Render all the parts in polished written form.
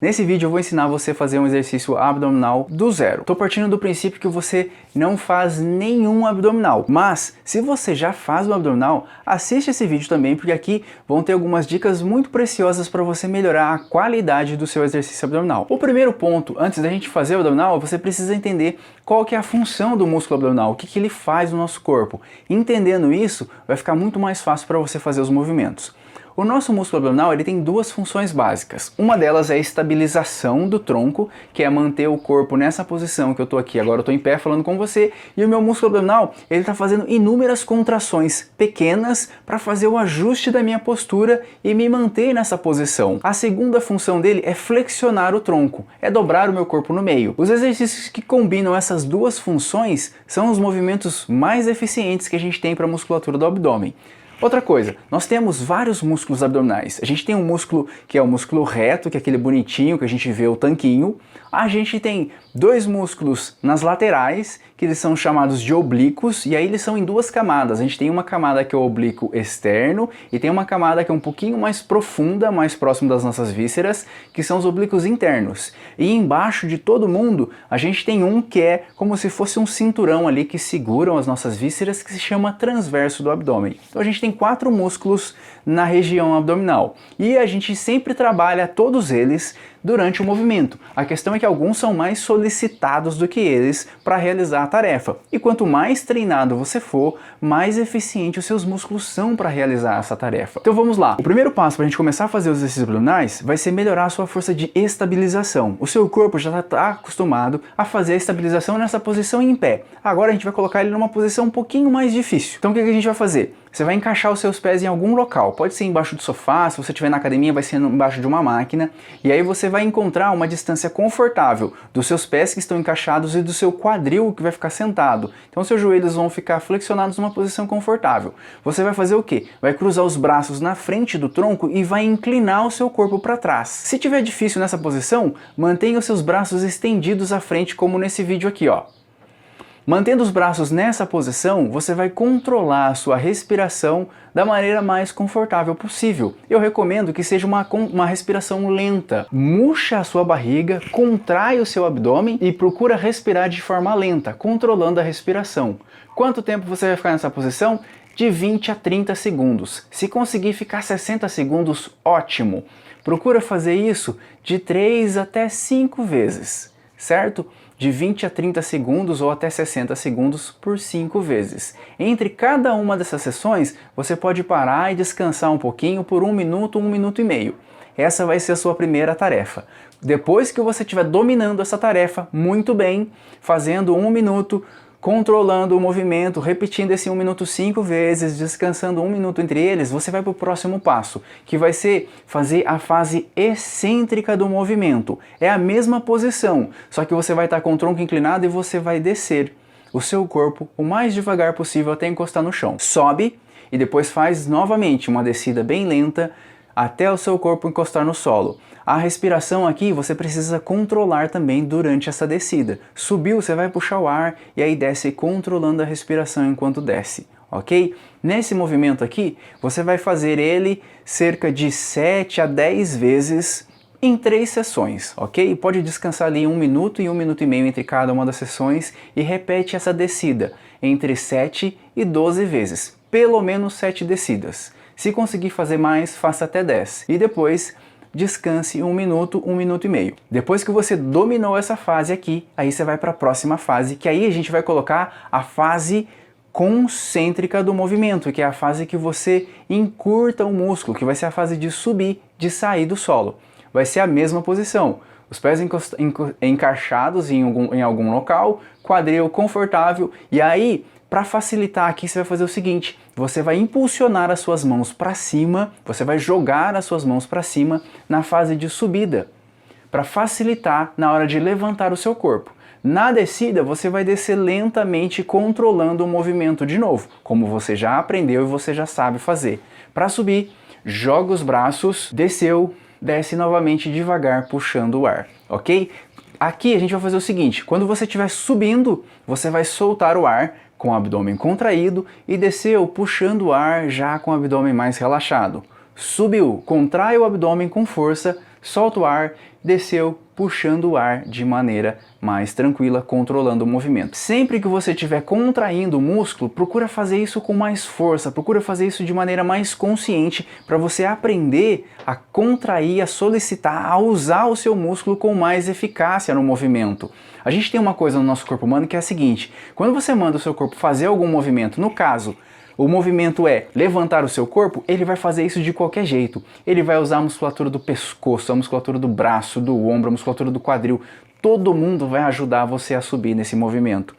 Nesse vídeo eu vou ensinar você a fazer um exercício abdominal do zero. Estou partindo do princípio que você não faz nenhum abdominal, mas se você já faz um abdominal, assiste esse vídeo também, porque aqui vão ter algumas dicas muito preciosas para você melhorar a qualidade do seu exercício abdominal. O primeiro ponto, antes da gente fazer o abdominal, você precisa entender qual que é a função do músculo abdominal, o que ele faz no nosso corpo. Entendendo isso, vai ficar muito mais fácil para você fazer os movimentos. O nosso músculo abdominal ele tem duas funções básicas. Uma delas é a estabilização do tronco, que é manter o corpo nessa posição que eu estou aqui. Agora eu estou em pé falando com você e o meu músculo abdominal ele está fazendo inúmeras contrações pequenas para fazer o ajuste da minha postura e me manter nessa posição. A segunda função dele é flexionar o tronco, é dobrar o meu corpo no meio. Os exercícios que combinam essas duas funções são os movimentos mais eficientes que a gente tem para a musculatura do abdômen. Outra coisa, nós temos vários músculos abdominais. A gente tem um músculo que é o músculo reto, que é aquele bonitinho que a gente vê o tanquinho. A gente tem dois músculos nas laterais, que eles são chamados de oblíquos, e aí eles são em duas camadas. A gente tem uma camada que é o oblíquo externo e tem uma camada que é um pouquinho mais profunda, mais próximo das nossas vísceras, que são os oblíquos internos. E embaixo de todo mundo, a gente tem um que é como se fosse um cinturão ali que seguram as nossas vísceras, que se chama transverso do abdômen. Então a gente tem 4 músculos na região abdominal e a gente sempre trabalha todos eles durante o movimento. A questão é que alguns são mais solicitados do que eles para realizar a tarefa. E quanto mais treinado você for, mais eficiente os seus músculos são para realizar essa tarefa. Então vamos lá. O primeiro passo para a gente começar a fazer os exercícios abdominais vai ser melhorar a sua força de estabilização. O seu corpo já está acostumado a fazer a estabilização nessa posição em pé. Agora a gente vai colocar ele numa posição um pouquinho mais difícil. Então o que a gente vai fazer? Você vai encaixar os seus pés em algum local. Pode ser embaixo do sofá, se você estiver na academia vai ser embaixo de uma máquina. E aí você vai encontrar uma distância confortável dos seus pés que estão encaixados e do seu quadril que vai ficar sentado. Então seus joelhos vão ficar flexionados numa posição confortável. Você vai fazer o quê? Vai cruzar os braços na frente do tronco e vai inclinar o seu corpo para trás. Se tiver difícil nessa posição, mantenha os seus braços estendidos à frente como nesse vídeo aqui, ó. Mantendo os braços nessa posição, você vai controlar a sua respiração da maneira mais confortável possível. Eu recomendo que seja uma respiração lenta. Murcha a sua barriga, contrai o seu abdômen e procura respirar de forma lenta, controlando a respiração. Quanto tempo você vai ficar nessa posição? De 20 a 30 segundos. Se conseguir ficar 60 segundos, ótimo. Procura fazer isso de 3 até 5 vezes, certo? De 20 a 30 segundos ou até 60 segundos por 5 vezes. Entre cada uma dessas sessões, você pode parar e descansar um pouquinho por 1 minuto e meio. Essa vai ser a sua primeira tarefa. Depois que você estiver dominando essa tarefa muito bem, fazendo 1 minuto, controlando o movimento, repetindo esse 1 minuto 5 vezes, descansando 1 minuto entre eles, você vai para o próximo passo, que vai ser fazer a fase excêntrica do movimento. É a mesma posição, só que você vai estar com o tronco inclinado e você vai descer o seu corpo o mais devagar possível até encostar no chão. Sobe e depois faz novamente uma descida bem lenta até o seu corpo encostar no solo. A respiração aqui você precisa controlar também durante essa descida. Subiu, você vai puxar o ar e aí desce controlando a respiração enquanto desce, ok? Nesse movimento aqui, você vai fazer ele cerca de 7 a 10 vezes em 3 sessões, ok? Pode descansar ali 1 minuto e 1 minuto e meio entre cada uma das sessões e repete essa descida entre 7 e 12 vezes, pelo menos 7 descidas. Se conseguir fazer mais, faça até 10 e depois descanse 1 minuto e meio. Depois que você dominou essa fase aqui, aí você vai para a próxima fase, que aí a gente vai colocar a fase concêntrica do movimento, que é a fase que você encurta o músculo, que vai ser a fase de subir, de sair do solo. Vai ser a mesma posição, os pés encaixados em algum local, quadril confortável, e aí para facilitar aqui você vai fazer o seguinte, você vai impulsionar as suas mãos para cima, você vai jogar as suas mãos para cima na fase de subida, para facilitar na hora de levantar o seu corpo. Na descida você vai descer lentamente controlando o movimento de novo, como você já aprendeu e você já sabe fazer. Para subir, joga os braços, desceu, desce novamente devagar puxando o ar, ok? Aqui a gente vai fazer o seguinte, quando você estiver subindo, você vai soltar o ar, com o abdômen contraído e desceu puxando o ar já com o abdômen mais relaxado. Subiu, contrai o abdômen com força, solta o ar desceu, puxando o ar de maneira mais tranquila, controlando o movimento. Sempre que você estiver contraindo o músculo, procura fazer isso com mais força, procura fazer isso de maneira mais consciente para você aprender a contrair, a solicitar, a usar o seu músculo com mais eficácia no movimento. A gente tem uma coisa no nosso corpo humano que é a seguinte: quando você manda o seu corpo fazer algum movimento, no caso, o movimento é levantar o seu corpo, ele vai fazer isso de qualquer jeito. Ele vai usar a musculatura do pescoço, a musculatura do braço, do ombro, a musculatura do quadril. Todo mundo vai ajudar você a subir nesse movimento.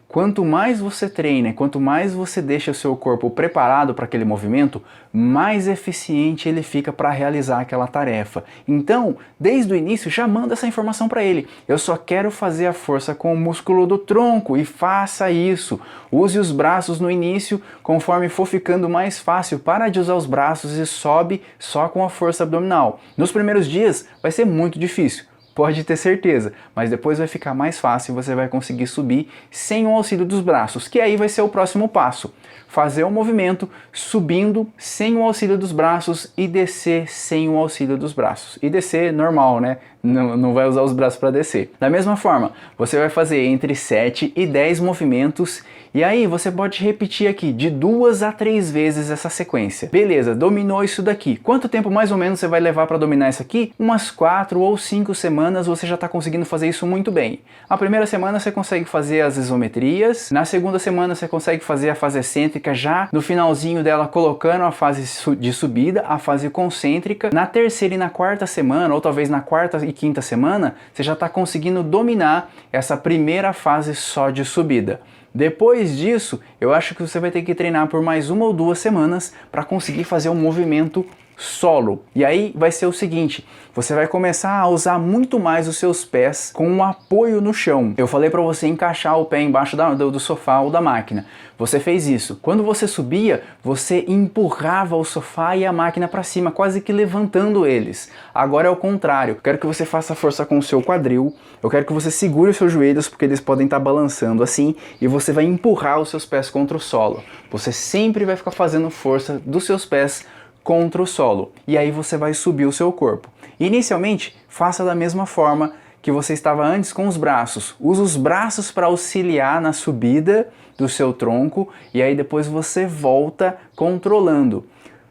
Quanto mais você treina, quanto mais você deixa o seu corpo preparado para aquele movimento, mais eficiente ele fica para realizar aquela tarefa. Então, desde o início, já manda essa informação para ele. Eu só quero fazer a força com o músculo do tronco e faça isso. Use os braços no início, conforme for ficando mais fácil, para de usar os braços e sobe só com a força abdominal. Nos primeiros dias vai ser muito difícil. Pode ter certeza, mas depois vai ficar mais fácil e você vai conseguir subir sem o auxílio dos braços, que aí vai ser o próximo passo. Fazer o movimento subindo sem o auxílio dos braços e descer sem o auxílio dos braços. E descer normal, né? Não vai usar os braços para descer. Da mesma forma, você vai fazer entre 7 e 10 movimentos e aí você pode repetir aqui de 2 a 3 vezes essa sequência. Beleza, dominou isso daqui. Quanto tempo mais ou menos você vai levar para dominar isso aqui? Umas 4 ou 5 semanas você já está conseguindo fazer isso muito bem. A primeira semana você consegue fazer as isometrias, na segunda semana você consegue fazer a fase excêntrica já no finalzinho dela, colocando a fase de subida, a fase concêntrica. Na terceira e na quarta semana, ou talvez na quarta e quinta semana, você já está conseguindo dominar essa primeira fase só de subida. Depois disso, eu acho que você vai ter que treinar por mais 1 ou 2 semanas para conseguir fazer um movimento solo. E aí vai ser o seguinte: você vai começar a usar muito mais os seus pés com um apoio no chão. Eu falei para você encaixar o pé embaixo do sofá ou da máquina. Você fez isso. Quando você subia, você empurrava o sofá e a máquina para cima, quase que levantando eles. Agora é o contrário. Eu quero que você faça força com o seu quadril. Eu quero que você segure os seus joelhos, porque eles podem estar balançando assim, e você vai empurrar os seus pés contra o solo. Você sempre vai ficar fazendo força dos seus pés contra o solo. E aí você vai subir o seu corpo. Inicialmente, faça da mesma forma que você estava antes com os braços. Usa os braços para auxiliar na subida do seu tronco e aí depois você volta controlando.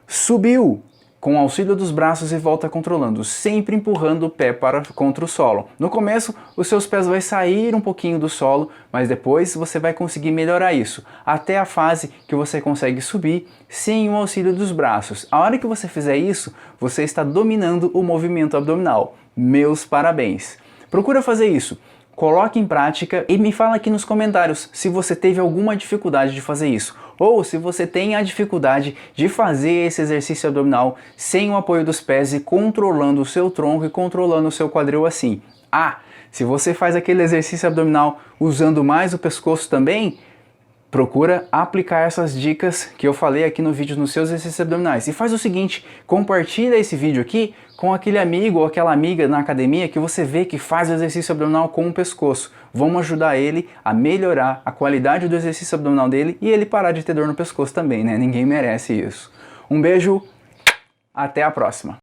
Subiu com o auxílio dos braços e volta controlando, sempre empurrando o pé contra o solo. No começo, os seus pés vão sair um pouquinho do solo, mas depois você vai conseguir melhorar isso, até a fase que você consegue subir sem o auxílio dos braços. A hora que você fizer isso, você está dominando o movimento abdominal. Meus parabéns! Procura fazer isso. Coloque em prática e me fala aqui nos comentários se você teve alguma dificuldade de fazer isso, ou se você tem a dificuldade de fazer esse exercício abdominal sem o apoio dos pés e controlando o seu tronco e controlando o seu quadril assim. Ah, se você faz aquele exercício abdominal usando mais o pescoço também, procura aplicar essas dicas que eu falei aqui no vídeo nos seus exercícios abdominais. E faz o seguinte, compartilha esse vídeo aqui com aquele amigo ou aquela amiga na academia que você vê que faz o exercício abdominal com o pescoço. Vamos ajudar ele a melhorar a qualidade do exercício abdominal dele e ele parar de ter dor no pescoço também, né? Ninguém merece isso. Um beijo, até a próxima!